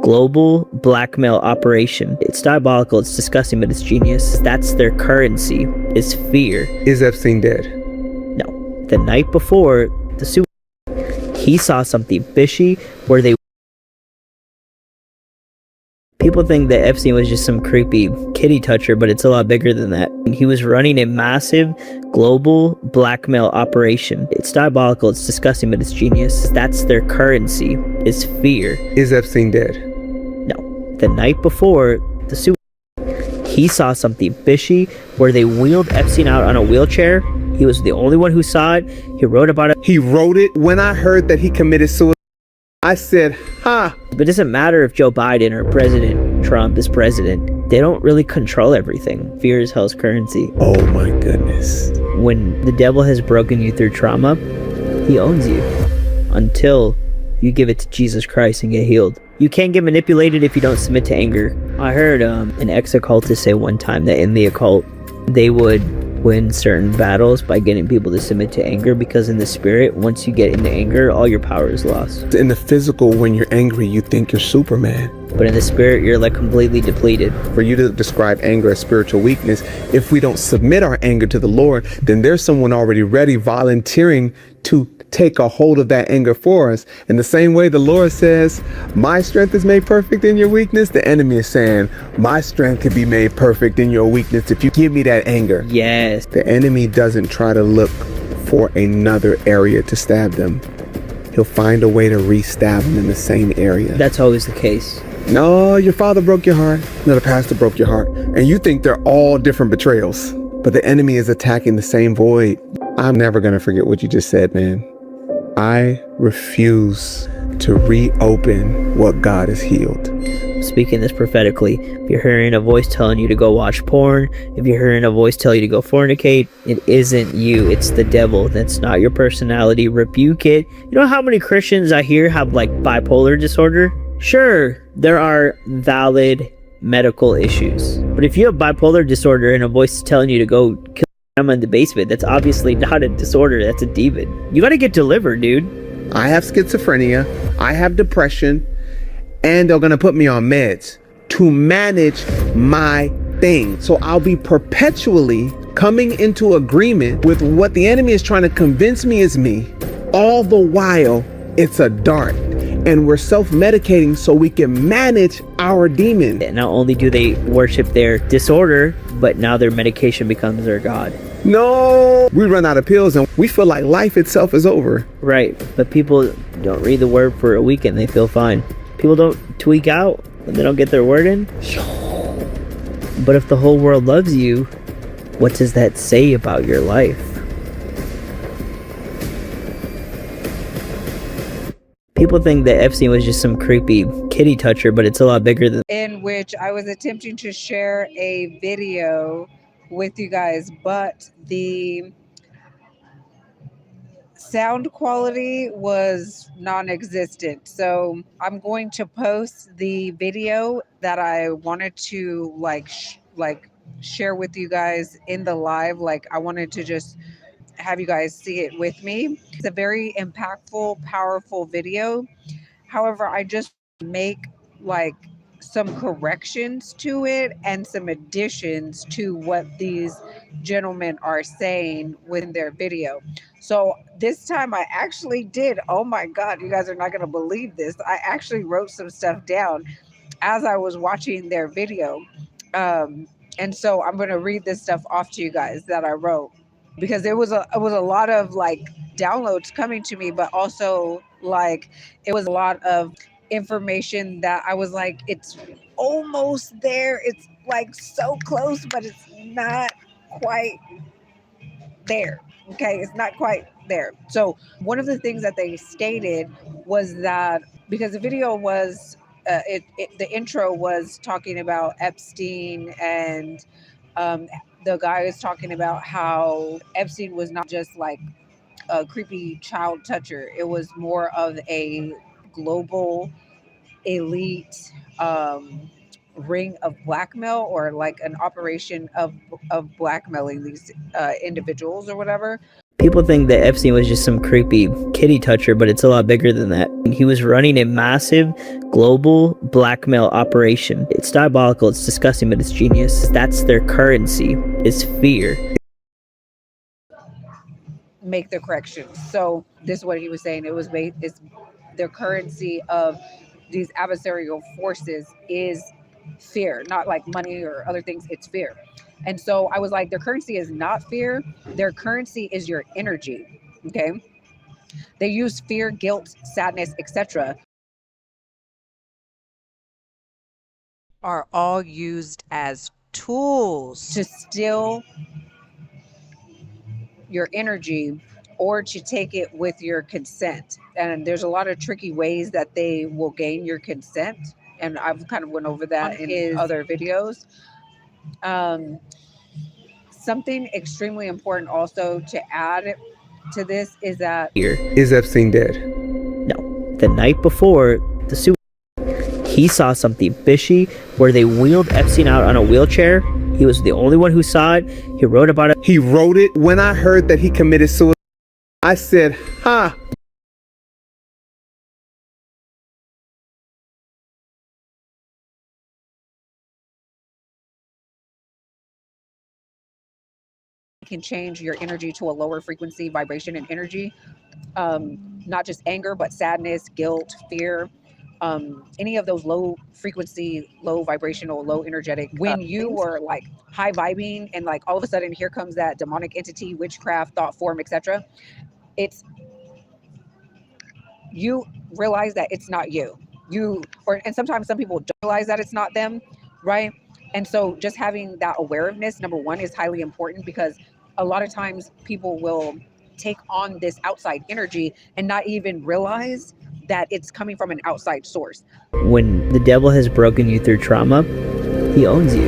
Global blackmail operation. It's diabolical, it's disgusting, but it's genius. That's their currency, is fear. Is Epstein dead? No. The night before the suit, he saw something fishy where they... People think that Epstein was just some creepy kitty toucher, but it's a lot bigger than that. He was running a massive global blackmail operation. It's diabolical, it's disgusting, but it's genius. That's their currency, is fear. Is Epstein dead? No. The night before the suit, he saw something fishy where they wheeled Epstein out on a wheelchair. He was the only one who saw it. He wrote about it. He wrote it. When I heard that he committed suicide, I said, huh. But it doesn't matter if Joe Biden or President Trump is president. They don't really control everything. Fear is hell's currency. Oh my goodness. When the devil has broken you through trauma, he owns you until you give it to Jesus Christ and get healed. You can't get manipulated if you don't submit to anger. I heard an ex-occultist say one time that in the occult, they would win certain battles by getting people to submit to anger, because in the spirit, once you get into anger, all your power is lost. In the physical, when you're angry, you think you're Superman. But in the spirit, you're like completely depleted. For you to describe anger as spiritual weakness, if we don't submit our anger to the Lord, then there's someone already ready volunteering to take a hold of that anger for us. In the same way the Lord says, my strength is made perfect in your weakness, the enemy is saying, my strength can be made perfect in your weakness if you give me that anger. Yes. The enemy doesn't try to look for another area to stab them. He'll find a way to re-stab them in the same area. That's always the case. No, your father broke your heart. No, the pastor broke your heart. And you think they're all different betrayals. But the enemy is attacking the same void. I'm never going to forget what you just said, man. I refuse to reopen what God has healed. Speaking this prophetically, if you're hearing a voice telling you to go watch porn, if you're hearing a voice tell you to go fornicate, it isn't you, it's the devil. That's not your personality. Rebuke it. You know how many Christians I hear have like bipolar disorder? Sure, there are valid medical issues, but if you have bipolar disorder and a voice is telling you to go kill them in the basement, that's obviously not a disorder, that's a demon. You gotta get delivered, dude. I have schizophrenia, I have depression, and they're gonna put me on meds to manage my thing. So I'll be perpetually coming into agreement with what the enemy is trying to convince me is me. All the while, it's a dart. And we're self-medicating so we can manage our demon. Not only do they worship their disorder, but now their medication becomes their god. No! We run out of pills and we feel like life itself is over. Right, but people don't read the word for a week and they feel fine. People don't tweak out when they don't get their word in. But if the whole world loves you, what does that say about your life? People think that Epstein was just some creepy kitty toucher, but it's a lot bigger than... In which I was attempting to share a video with you guys, but the sound quality was non-existent. So I'm going to post the video that I wanted to share with you guys in the live. Like, I wanted to just have you guys see it with me. It's a very impactful, powerful video. However, I just make like some corrections to it and some additions to what these gentlemen are saying within their video. So this time I actually did, oh my God, you guys are not going to believe this. I actually wrote some stuff down as I was watching their video. And so I'm going to read this stuff off to you guys that I wrote, because it was a lot of like downloads coming to me, but also like it was a lot of information that I was like, it's almost there. It's like so close, but it's not quite there. Okay, it's not quite there. So one of the things that they stated was that because the video was, the intro was talking about Epstein, and the guy is talking about how Epstein was not just like a creepy child toucher. It was more of a global elite ring of blackmail, or like an operation of blackmailing these individuals or whatever. People think that Epstein was just some creepy kitty toucher, but it's a lot bigger than that. He was running a massive global blackmail operation. It's diabolical, it's disgusting, but it's genius. That's their currency, is fear. Make the corrections. So this is what he was saying. It's their currency of these adversarial forces is fear, not like money or other things. It's fear. And so I was like, their currency is not fear. Their currency is your energy. Okay. They use fear, guilt, sadness, etc. Are all used as tools to steal your energy or to take it with your consent. And there's a lot of tricky ways that they will gain your consent. And I've kind of went over that in other videos. Something extremely important also to add to this is that... Is Epstein dead? No. The night before the suit, he saw something fishy where they wheeled Epstein out on a wheelchair. He was the only one who saw it. He wrote about it. He wrote it. When I heard that he committed suicide, I said, ha. Can change your energy to a lower frequency, vibration, and energy. Not just anger, but sadness, guilt, fear, any of those low frequency, low vibrational, low energetic. When you were like high vibing and like all of a sudden here comes that demonic entity, witchcraft, thought form, etc. It's, you realize that it's not you. And sometimes some people don't realize that it's not them, right? And so just having that awareness, number one, is highly important, because a lot of times people will take on this outside energy and not even realize that it's coming from an outside source. When the devil has broken you through trauma, he owns you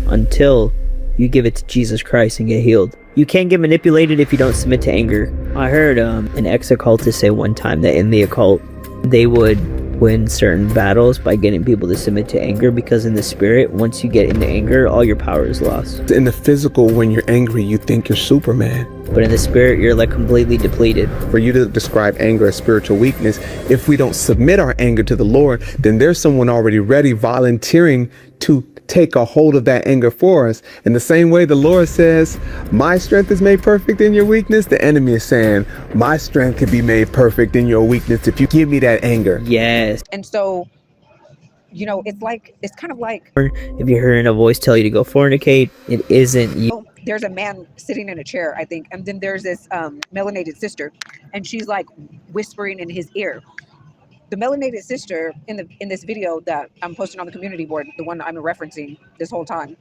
until you give it to Jesus Christ and get healed. You can't get manipulated if you don't submit to anger. I heard an ex-occultist say one time that in the occult, they would win certain battles by getting people to submit to anger, because in the spirit, once you get into anger, all your power is lost. In the physical, when you're angry, you think you're Superman. But in the spirit, you're like completely depleted. For you to describe anger as spiritual weakness, if we don't submit our anger to the Lord, then there's someone already ready, volunteering to take a hold of that anger for us. In the same way the Lord says, my strength is made perfect in your weakness, the enemy is saying, my strength can be made perfect in your weakness if you give me that anger. Yes. And so, you know, it's kind of like, if you're hearing a voice tell you to go fornicate, it isn't you. There's a man sitting in a chair, I think, and then there's this melanated sister, and she's like whispering in his ear. The melanated sister in this video that I'm posting on the community board, the one I'm referencing this whole time,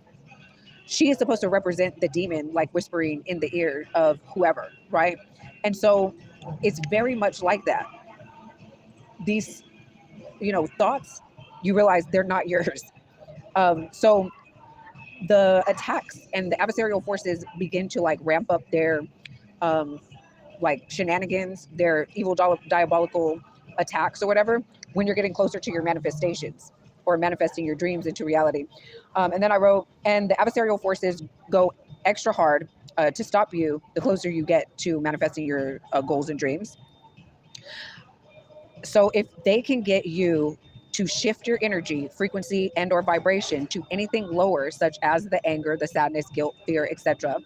she is supposed to represent the demon, like whispering in the ear of whoever, right? And so it's very much like that. These, you know, thoughts, you realize they're not yours. So the attacks and the adversarial forces begin to like ramp up their like shenanigans, their evil diabolical attacks or whatever, when you're getting closer to your manifestations or manifesting your dreams into reality. And then I wrote, and the adversarial forces go extra hard to stop you the closer you get to manifesting your goals and dreams. So if they can get you to shift your energy, frequency, and or vibration to anything lower, such as the anger, the sadness, guilt, fear, etc.,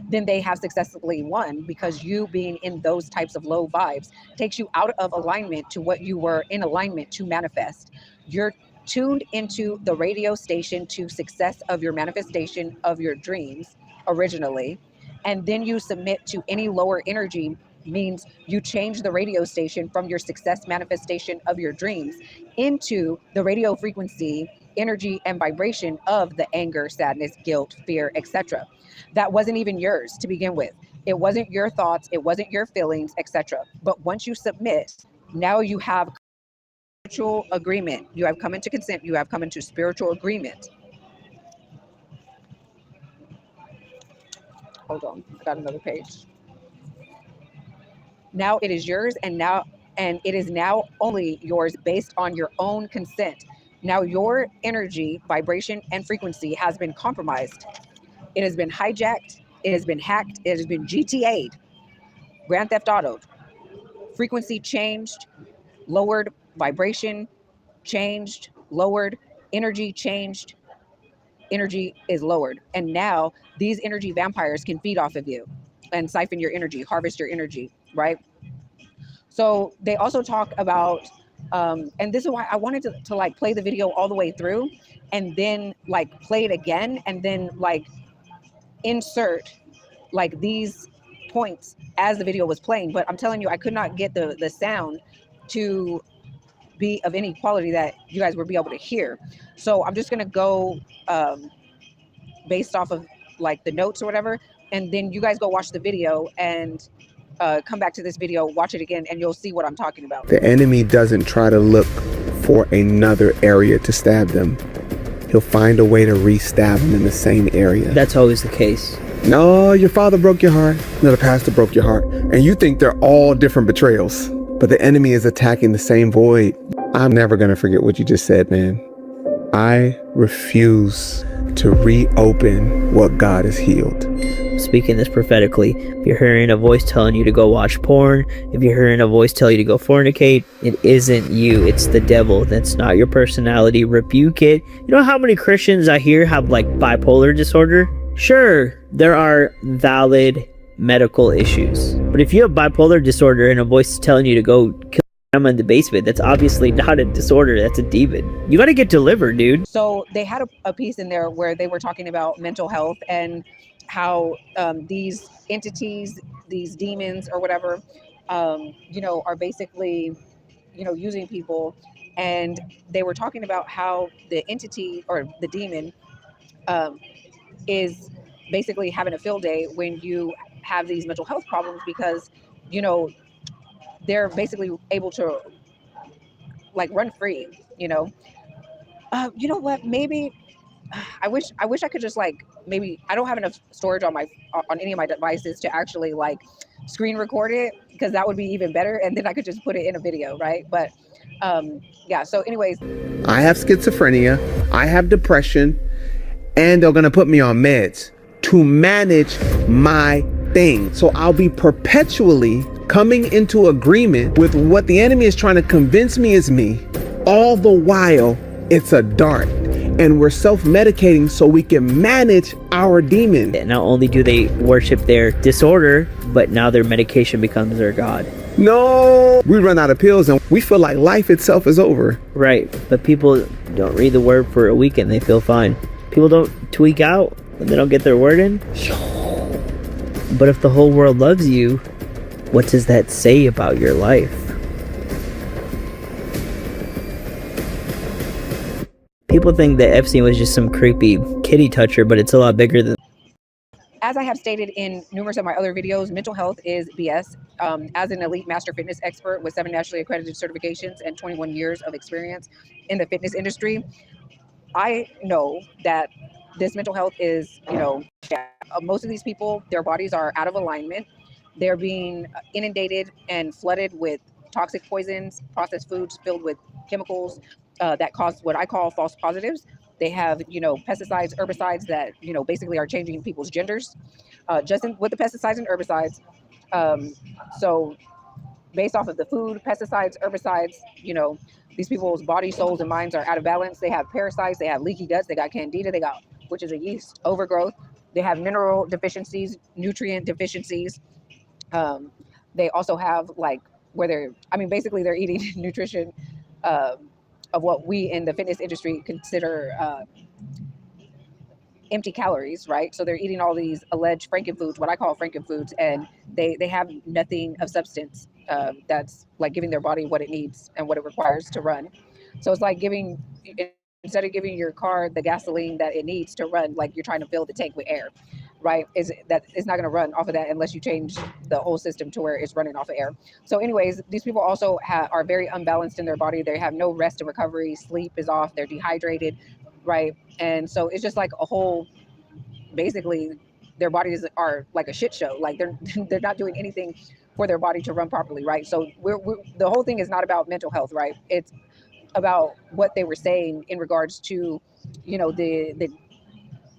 then they have successfully won, because you being in those types of low vibes takes you out of alignment to what you were in alignment to manifest. You're tuned into the radio station to success of your manifestation of your dreams originally, and then you submit to any lower energy means you change the radio station from your success manifestation of your dreams into the radio frequency, energy, and vibration of the anger, sadness, guilt, fear, etc. That wasn't even yours to begin with. It wasn't your thoughts, it wasn't your feelings, etc. But once you submit, now you have spiritual agreement. You have come into consent, you have come into spiritual agreement. Hold on, I got another page. Now it is yours, and it is now only yours based on your own consent. Now your energy, vibration, and frequency has been compromised. It has been hijacked. It has been hacked. It has been GTA'd. Grand Theft Auto. Frequency changed, lowered, vibration changed, lowered, energy changed, energy is lowered. And now these energy vampires can feed off of you and siphon your energy, harvest your energy, right? So they also talk about, and this is why I wanted to like play the video all the way through and then like play it again and then like insert like these points as the video was playing. But I'm telling you, I could not get the sound to be of any quality that you guys would be able to hear. So I'm just gonna go based off of like the notes or whatever, and then you guys go watch the video and come back to this video, watch it again, and you'll see what I'm talking about. The enemy doesn't try to look for another area to stab them. He'll find a way to re-stab them in the same area. That's always the case. No, your father broke your heart. No, the pastor broke your heart. And you think they're all different betrayals. But the enemy is attacking the same void. I'm never going to forget what you just said, man. I refuse to reopen what God has healed. Speaking this prophetically, if you're hearing a voice telling you to go watch porn, if you're hearing a voice tell you to go fornicate, it isn't you, it's the devil. That's not your personality. Rebuke it. You know how many Christians I hear have like bipolar disorder? Sure, there are valid medical issues, but if you have bipolar disorder and a voice is telling you to go kill them in the basement, that's obviously not a disorder, that's a demon. You gotta get delivered, dude. So they had a piece in there where they were talking about mental health and how these entities, these demons or whatever, you know, are basically, you know, using people. And they were talking about how the entity or the demon is basically having a field day when you have these mental health problems, because, you know, they're basically able to like run free, you know. You know what, maybe I wish I could just like, maybe I don't have enough storage on any of my devices to actually like screen record it, because that would be even better, and then I could just put it in a video, right? But yeah, so anyways, I have schizophrenia, I have depression, and they're gonna put me on meds to manage my thing. So I'll be perpetually coming into agreement with what the enemy is trying to convince me is me. All the while, it's a dart. And we're self-medicating so we can manage our demon. Not only do they worship their disorder, but now their medication becomes their god. No! We run out of pills and we feel like life itself is over. Right, but people don't read the word for a week and they feel fine. People don't tweak out when they don't get their word in. But if the whole world loves you, what does that say about your life? People think that Epstein was just some creepy kitty toucher, but it's a lot bigger than. as I have stated in numerous of my other videos, mental health is BS. As an elite master fitness expert with 7 nationally accredited certifications and 21 years of experience in the fitness industry, I know that this mental health is, most of these people, their bodies are out of alignment. They're being inundated and flooded with toxic poisons, processed foods filled with chemicals that cause what I call false positives. They have, pesticides, herbicides that, basically are changing people's genders with the pesticides and herbicides. So based off of the food, pesticides, herbicides, these people's body, souls, and minds are out of balance. They have parasites, they have leaky guts, they got candida, which is a yeast overgrowth. They have mineral deficiencies, nutrient deficiencies. They also have basically they're eating nutrition of what we in the fitness industry consider empty calories, right? So they're eating all these alleged frankenfoods, what I call frankenfoods, and they have nothing of substance that's like giving their body what it needs and what it requires to run. So it's like instead of giving your car the gasoline that it needs to run, like you're trying to fill the tank with air, right? It's not going to run off of that unless you change the whole system to where it's running off of air. So anyways, these people also are very unbalanced in their body. They have no rest and recovery. Sleep is off. They're dehydrated, right? And so it's just like a whole, basically their bodies are like a shit show. Like they're not doing anything for their body to run properly, right? So the whole thing is not about mental health, right? It's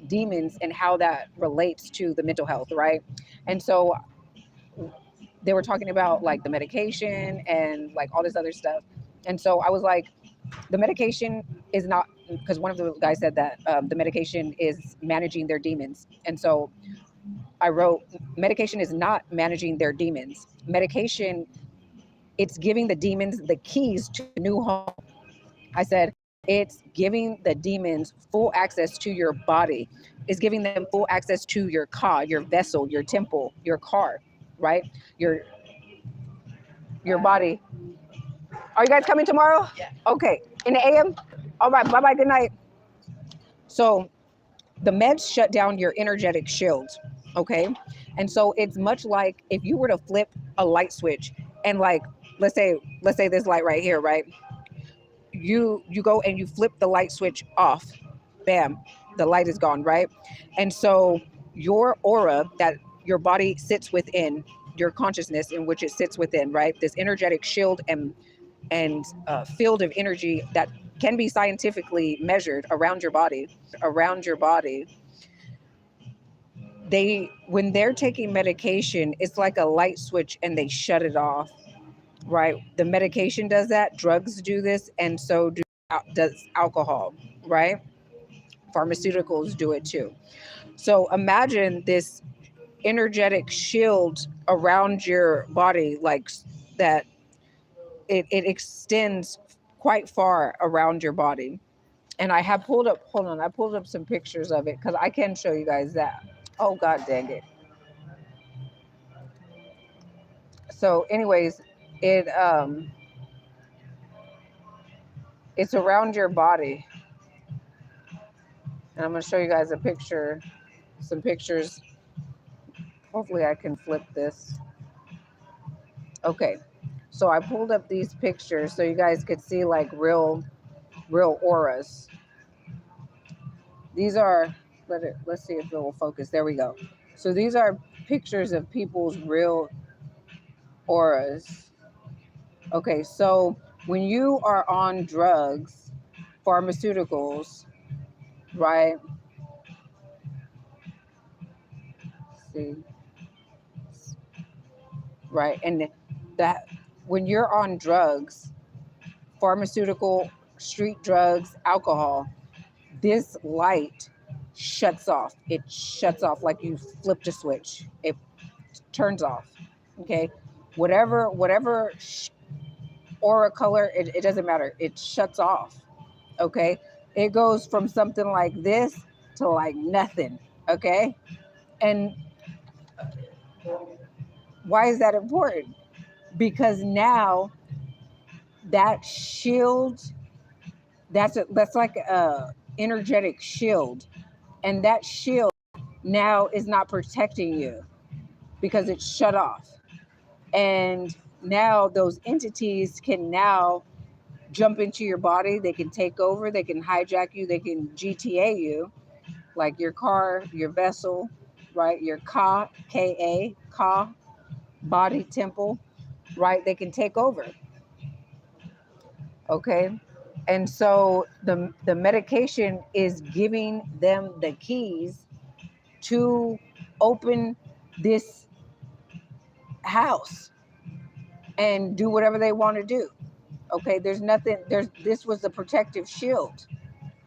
demons and how that relates to the mental health, right? And so they were talking about like the medication and like all this other stuff. And so I was like, the medication is not, because one of the guys said that the medication is managing their demons. And so I wrote, medication is not managing their demons. Medication, it's giving the demons the keys to a new home. I said, it's giving the demons full access to your body. It's giving them full access to your car, your vessel, your temple, your car, right? Your body. Are you guys coming tomorrow? Yeah. Okay. In the AM? All right. Bye-bye. Good night. So the meds shut down your energetic shield. Okay. And so it's much like if you were to flip a light switch and like, let's say this light right here, right? You go and you flip the light switch off. Bam. The light is gone, right? And so your aura that your body sits within, your consciousness in which it sits within, right? This energetic shield and field of energy that can be scientifically measured around your body. When they're taking medication, it's like a light switch and they shut it off, right? The medication does that, drugs do this, and so does alcohol, right? Pharmaceuticals do it too. So imagine this energetic shield around your body, like that. It extends quite far around your body. And I have pulled up, hold on, I pulled up some pictures of it because I can show you guys that. Oh, God dang it. So anyways, it's around your body. And I'm going to show you guys some pictures. Hopefully I can flip this. Okay. So I pulled up these pictures so you guys could see like real auras. These are, let's see if it will focus. There we go. So these are pictures of people's real auras. Okay, so when you are on drugs, pharmaceuticals, right? Let's see. Right, and that when you're on drugs, pharmaceutical, street drugs, alcohol, this light shuts off. It shuts off like you flipped a switch. It turns off. Okay, whatever aura color, it doesn't matter. It shuts off. Okay, it goes from something like this to like nothing. Okay, and why is that important? Because now that shield, that's like a energetic shield, and that shield now is not protecting you because it's shut off. And now those entities can now jump into your body. They can take over, they can hijack you, they can GTA you, like your car, your vessel, right? Your ka body, temple, right? They can take over. Okay. And so the medication is giving them the keys to open this house and do whatever they want to do. Okay, this was the protective shield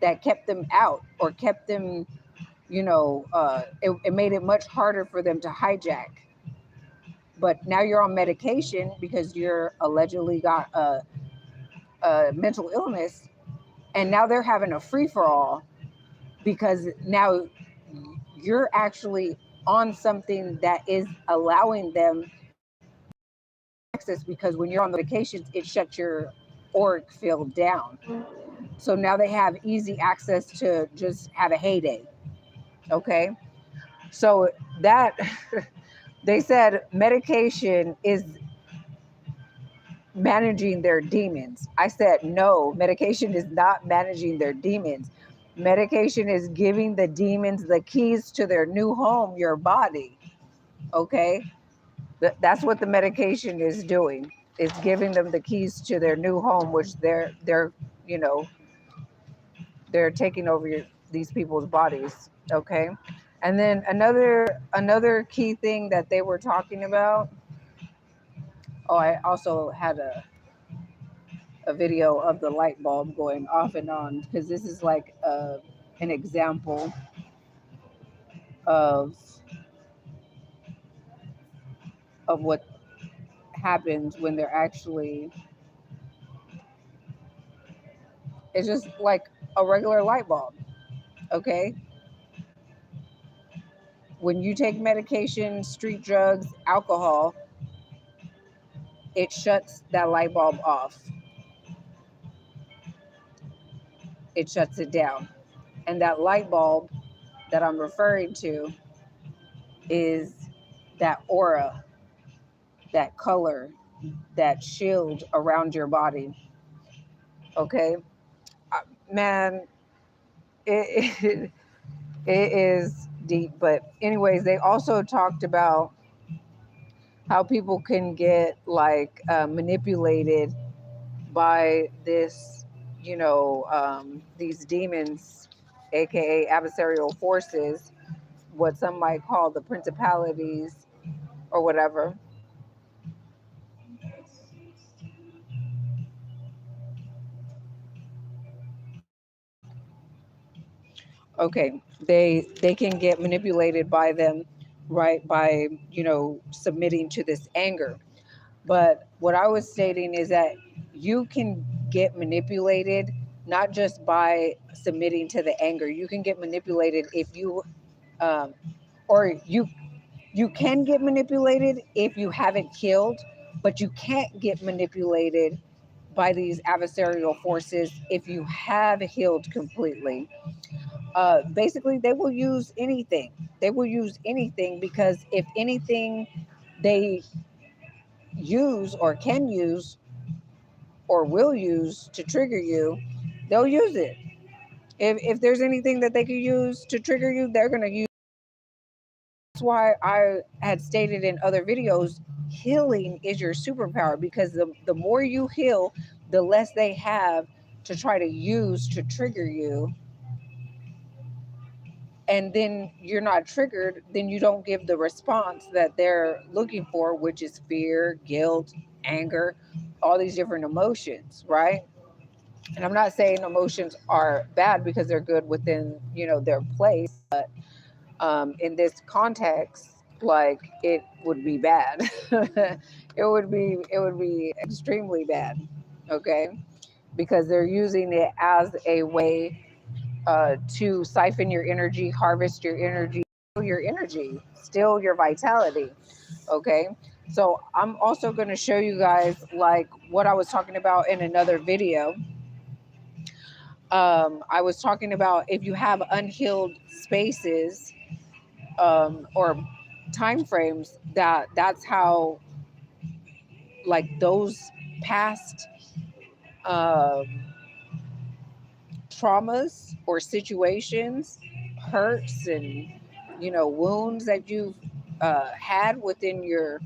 that kept them out or kept them, it made it much harder for them to hijack. But now you're on medication because you're allegedly got a mental illness, and now they're having a free-for-all because now you're actually on something that is allowing them access, because when you're on medications, it shuts your auric field down. So now they have easy access to just have a heyday. Okay. So that they said medication is managing their demons. I said, no, medication is not managing their demons. Medication is giving the demons the keys to their new home, your body. Okay. That's what the medication is doing. It's giving them the keys to their new home, which they're taking over these people's bodies. Okay. And then another key thing that they were talking about. Oh, I also had a video of the light bulb going off and on, because this is like an example of what happens when they're actually, it's just like a regular light bulb. Okay. When you take medication, street drugs, alcohol, it shuts that light bulb off. It shuts it down. And that light bulb that I'm referring to is that aura, that color, that shield around your body. Okay. Man, it, it is deep. But, anyways, they also talked about how people can get like manipulated by this, these demons, aka adversarial forces, what some might call the principalities or whatever. Okay, they can get manipulated by them, right? By submitting to this anger. But what I was stating is that you can get manipulated not just by submitting to the anger. You can get manipulated if you, um, or you can get manipulated if you haven't healed, but you can't get manipulated by these adversarial forces if you have healed completely. Basically, they will use anything. They will use anything, because if anything they use or can use or will use to trigger you, they'll use it. If there's anything that they can use to trigger you, they're going to use. That's why I had stated in other videos, healing is your superpower, because the more you heal, the less they have to try to use to trigger you. And then you're not triggered, then you don't give the response that they're looking for, which is fear, guilt, anger, all these different emotions, right? And I'm not saying emotions are bad, because they're good within, their place. But in this context, like, it would be bad. It would be extremely bad. Okay, because they're using it as a way to siphon your energy, harvest your energy, steal your vitality. Okay, so I'm also going to show you guys like what I was talking about in another video. I was talking about if you have unhealed spaces, or time frames, that's how, like, those past um, traumas or situations, hurts, and wounds that you've had within your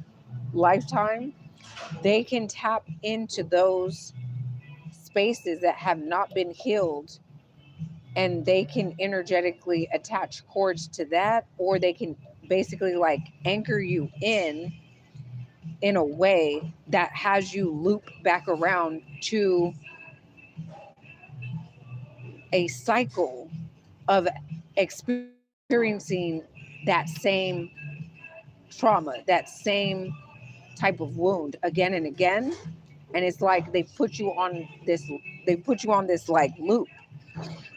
lifetime, they can tap into those spaces that have not been healed, and they can energetically attach cords to that, or they can basically like anchor you in a way that has you loop back around to a cycle of experiencing that same trauma, that same type of wound again and again. And it's like they put you on this like loop.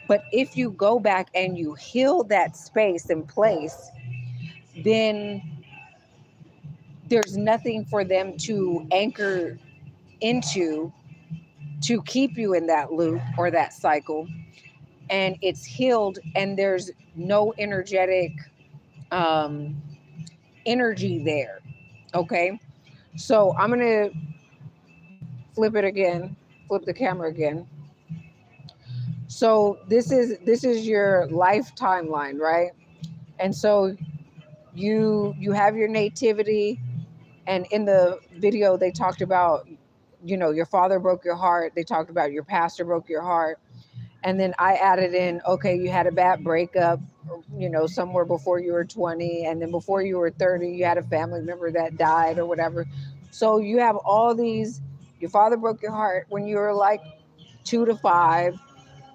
But if you go back and you heal that space and place, then there's nothing for them to anchor into to keep you in that loop or that cycle. And it's healed, and there's no um, energy there. Okay. So I'm going to flip the camera again. So this is your life timeline, right? And so you have your nativity, and in the video they talked about, your father broke your heart. They talked about your pastor broke your heart. And then I added in, okay, you had a bad breakup, somewhere before you were 20, and then before you were 30 you had a family member that died or whatever. So you have all these. Your father broke your heart when you were like 2 to 5.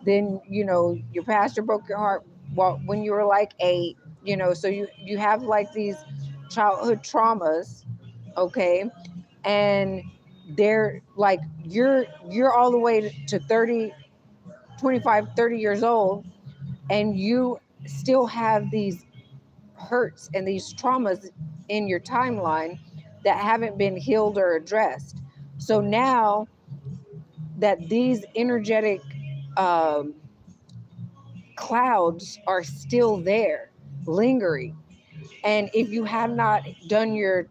Then your pastor broke your heart when you were like 8. So you have like these childhood traumas, okay? And they're like you're all the way to 30, 25, 30 years old, and you still have these hurts and these traumas in your timeline that haven't been healed or addressed. So now that these energetic um, clouds are still there, lingering, and if you have not done your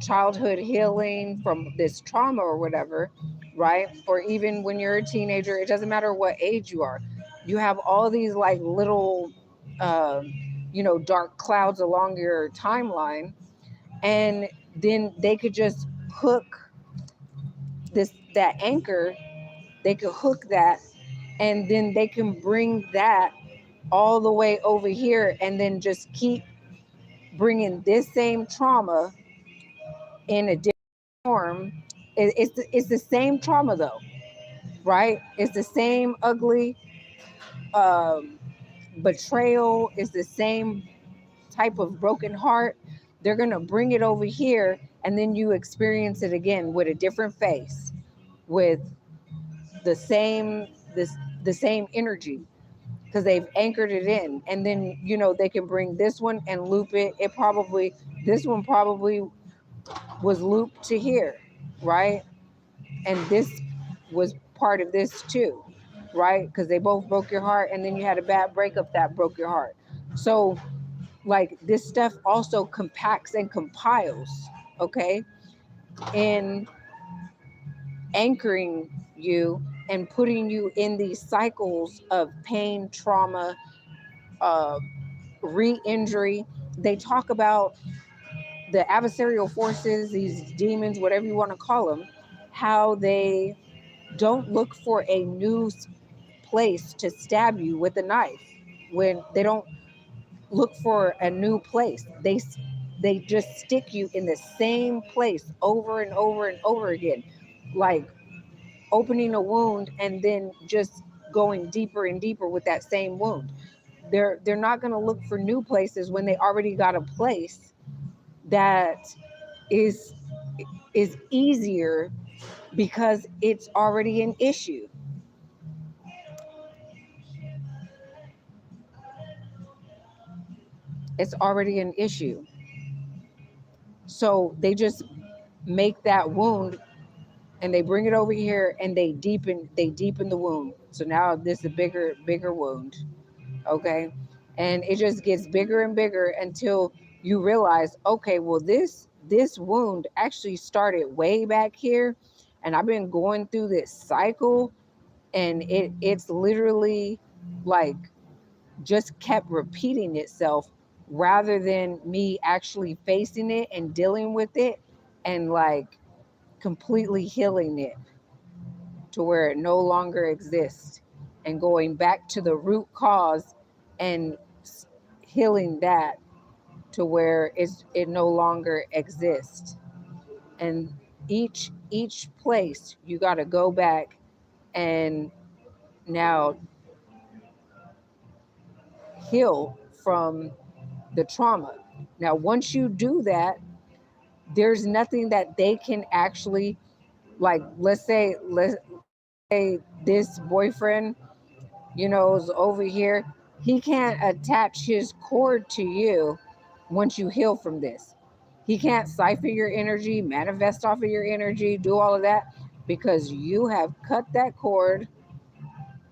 childhood healing from this trauma or whatever, right, or even when you're a teenager, it doesn't matter what age you are, you have all these like little dark clouds along your timeline, and then they could just hook that anchor, they could hook that, and then they can bring that all the way over here, and then just keep bringing this same trauma in a different form. It's the same trauma though, right? It's the same ugly um, betrayal. It's the same type of broken heart. They're gonna bring it over here, and then you experience it again with a different face, with the same the same energy, because they've anchored it in. And then they can bring this one and loop it. This one probably was looped to here, right? And this was part of this too, right? Because they both broke your heart, and then you had a bad breakup that broke your heart. So like this stuff also compacts and compiles, okay, in anchoring you and putting you in these cycles of pain, trauma, uh, re-injury. They talk about the adversarial forces, these demons, whatever you want to call them, how they don't look for a new place to stab you with a knife. When they don't look for a new place, they just stick you in the same place over and over and over again, like opening a wound and then just going deeper and deeper with that same wound. They're not going to look for new places when they already got a place that is easier, because it's already an issue. It's already an issue. So they just make that wound, and they bring it over here, and they deepen the wound. So now this is a bigger wound, okay? And it just gets bigger and bigger until you realize, okay, well this wound actually started way back here, and I've been going through this cycle, and it's literally like just kept repeating itself, rather than me actually facing it and dealing with it and like completely healing it to where it no longer exists, and going back to the root cause and healing that to where it no longer exists. And each place you got to go back and now heal from the trauma. Now once you do that, there's nothing that they can actually, like, let's say this boyfriend, is over here. He can't attach his cord to you once you heal from this. He can't cipher your energy, manifest off of your energy, do all of that, because you have cut that cord,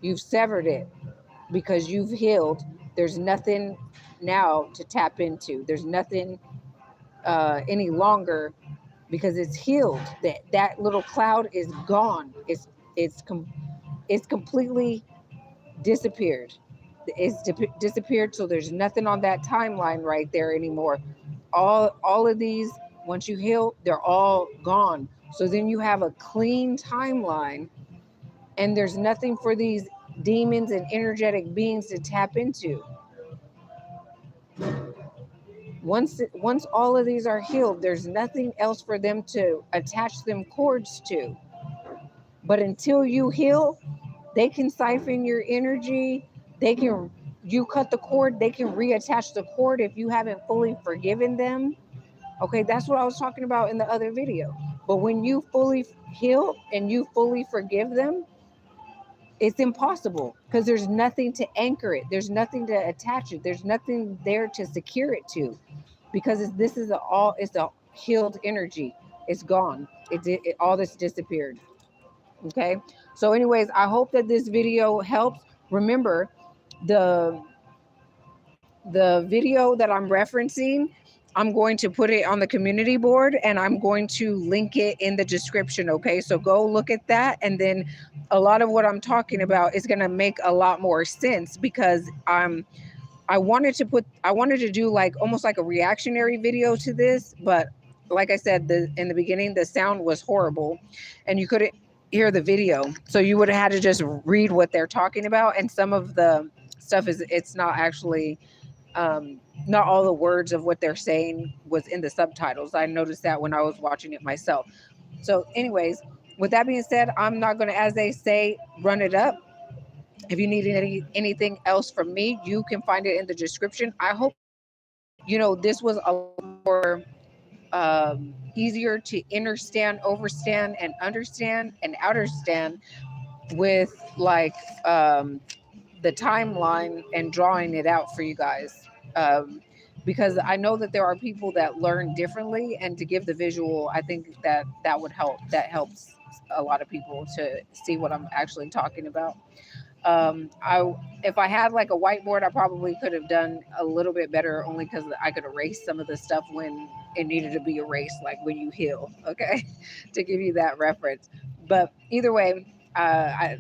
you've severed it, because you've healed. There's nothing now to tap into. There's nothing any longer, because it's healed. That little cloud is gone. It's completely disappeared. It's disappeared. So there's nothing on that timeline right there anymore. All of these, once you heal, they're all gone. So then you have a clean timeline, and there's nothing for these demons and energetic beings to tap into. Once all of these are healed, there's nothing else for them to attach them cords to. But until you heal, they can siphon your energy. They can, you cut the cord, they can reattach the cord if you haven't fully forgiven them. Okay, that's what I was talking about in the other video. But when you fully heal and you fully forgive them, it's impossible because there's nothing to anchor it. There's nothing to attach it. There's nothing there to secure it to, because this is it's a healed energy. It's gone. It all this disappeared. Okay. So anyways, I hope that this video helps. Remember, the video that I'm referencing, I'm going to put it on the community board and I'm going to link it in the description. Okay, so go look at that, and then a lot of what I'm talking about is going to make a lot more sense, because I wanted to do like almost like a reactionary video to this, but like I said, in the beginning the sound was horrible and you couldn't hear the video, so you would have had to just read what they're talking about, and some of the stuff it's not actually not all the words of what they're saying was in the subtitles. I noticed that when I was watching it myself. So anyways, with that being said, I'm not going to, as they say, run it up. If you need anything else from me, you can find it in the description. I hope, this was a lot more easier to understand, overstand, and understand and understand with like the timeline and drawing it out for you guys. Because I know that there are people that learn differently, and to give the visual, I think that would help. That helps a lot of people to see what I'm actually talking about. If I had like a whiteboard, I probably could have done a little bit better, only because I could erase some of the stuff when it needed to be erased, like when you heal. Okay, to give you that reference. But either way, I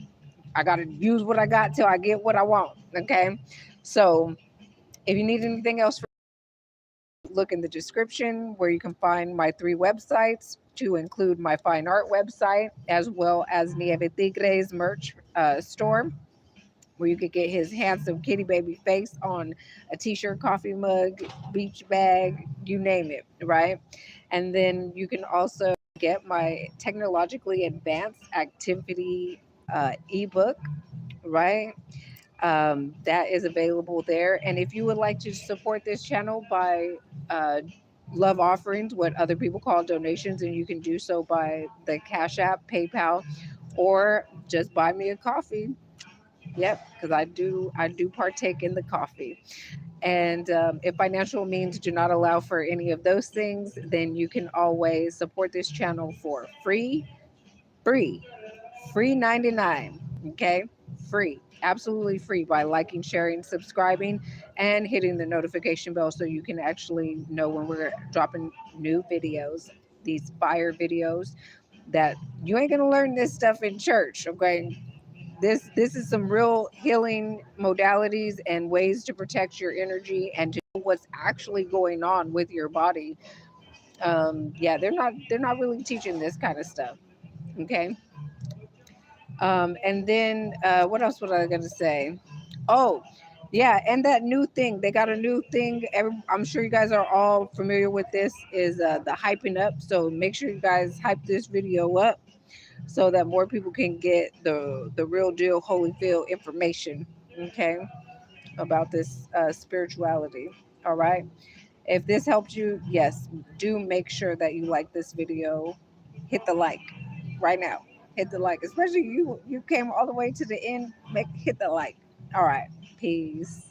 got to use what I got till I get what I want. Okay, so if you need anything else, look in the description where you can find my 3 websites, to include my fine art website as well as Nieve Tigre's merch store, where you could get his handsome kitty baby face on a t-shirt, coffee mug, beach bag, you name it, right? And then you can also get my technologically advanced activity ebook, right? That is available there. And if you would like to support this channel by love offerings, what other people call donations, and you can do so by the Cash App, PayPal, or just buy me a coffee. Yep, because I do partake in the coffee. And if financial means do not allow for any of those things, then you can always support this channel for free, free 99. Okay, free, absolutely free, by liking, sharing, subscribing, and hitting the notification bell so you can actually know when we're dropping new videos, these fire videos that you ain't gonna learn this stuff in church. Okay, this is some real healing modalities and ways to protect your energy and to know what's actually going on with your body. Yeah, they're not really teaching this kind of stuff. Okay. And then what else was I gonna say? Oh, yeah, and that new thing. They got a new thing. I'm sure you guys are all familiar with this. Is the hyping up. So make sure you guys hype this video up so that more people can get the real deal Holyfield information. Okay, about this spirituality. All right. If this helped you, yes, do make sure that you like this video. Hit the like right now. Hit the like, especially you came all the way to the end. Hit the like. All right. Peace.